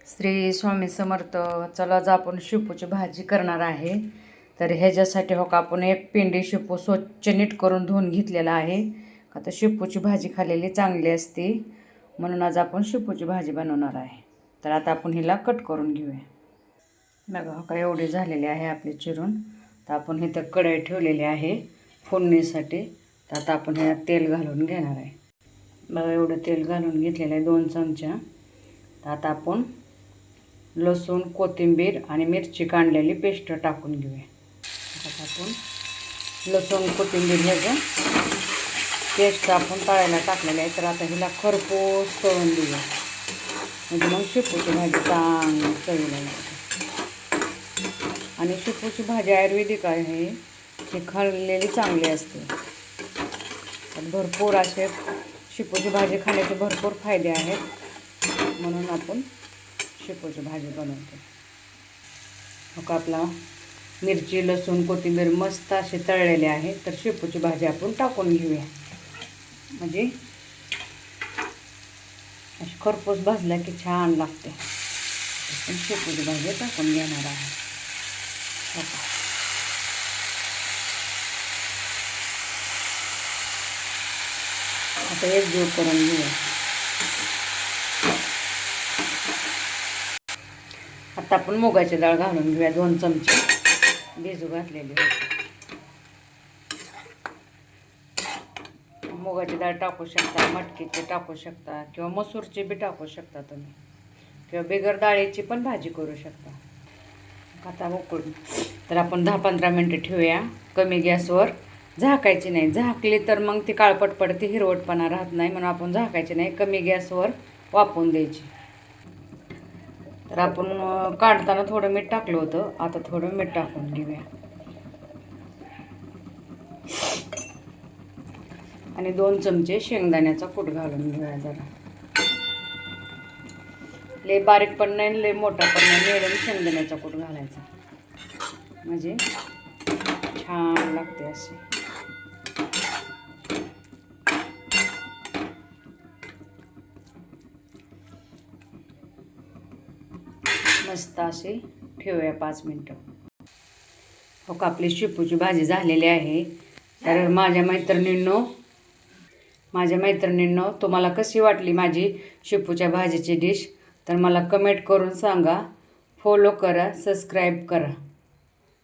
श्री स्वामी समर्थ. चला आज आपण शेपूची भाजी करणार आहे. तर ह्याच्यासाठी हो का आपण एक पिंडी शेपू स्वच्छ नीट करून धुवून घेतलेला आहे. का तर शेपूची भाजी खाल्लेली चांगली असते, म्हणून आज आपण शेपूची भाजी बनवणार आहे. तर आता आपण हिला कट करून घेऊया. बघा हो का एवढी झालेली आहे आपली चिरून. तर आपण इथं कढई ठेवलेली आहे फोडणीसाठी. तर आता आपण ह्याला तेल घालून घेणार आहे. बघा एवढं तेल घालून घेतलेलं आहे 2 चमचा. तर आता आपण लसूण, कोथिंबीर आणि मिरची काढलेली पेस्ट टाकून घेऊया. आता आपण लसूण, कोथिंबीर ह्याचं पेस्ट आपण तळायला टाकलेलं आहे. तर आता हिला खरपूस तळून देऊया, म्हणजे मग शेपूची भाजी चांगली चवीला लागते. आणि शेपूची भाजी आयुर्वेदिक आहे, ही खाल्लेली चांगली असते. तर भरपूर असे शेपूची भाजी खाण्याचे भरपूर फायदे आहेत, म्हणून आपण शेपूची भाजी बनवतो. मग आपला मिरची, लसूण, कोथिंबीर मस्त असे तळलेले आहे. तर शेपूची भाजी आपण टाकून घेऊया, म्हणजे अशी खरपूस भाजल्या की छान लागते. आपण शेपूची भाजी टाकून घेणार आहे. आता एकजीव करून घेऊया. आता आपण मुगाची डाळ घालून घेऊया. 2 चमचे भिजू घातलेली होती. मुगाची डाळ टाकू शकता, मटकीची टाकू शकता, किंवा मसूरची बी टाकू शकता तुम्ही, किंवा बिगर डाळीची पण भाजी करू शकता. आता उकळून तर आपण 10-15 मिनटं ठेवूया कमी गॅसवर. झाकायची नाही, झाकली तर मग ती काळपट पडते, हिरवटपणा राहत नाही, म्हणून आपण झाकायची नाही, कमी गॅसवर वाफवून द्यायची. तर आपण काढताना थोडं मीठ टाकलं होतं, आता थोडं मीठ टाकून घेऊया. आणि 2 चमचे शेंगदाण्याचा कूट घालून घेऊया. जरा लय बारीक पण नाही, लय मोठा पण नाही, मिडियम शेंगदाण्याचा कूट घालायचा, म्हणजे छान लागते असे. मस्त अशी ठेवूया 5 मिनटं. हो का आपली शेपूची भाजी झालेली आहे. तर माझ्या मैत्रिणींनो तुम्हाला कशी वाटली माझी शेपूच्या भाजीची डिश, तर मला कमेंट करून सांगा. फॉलो करा, सबस्क्राईब करा.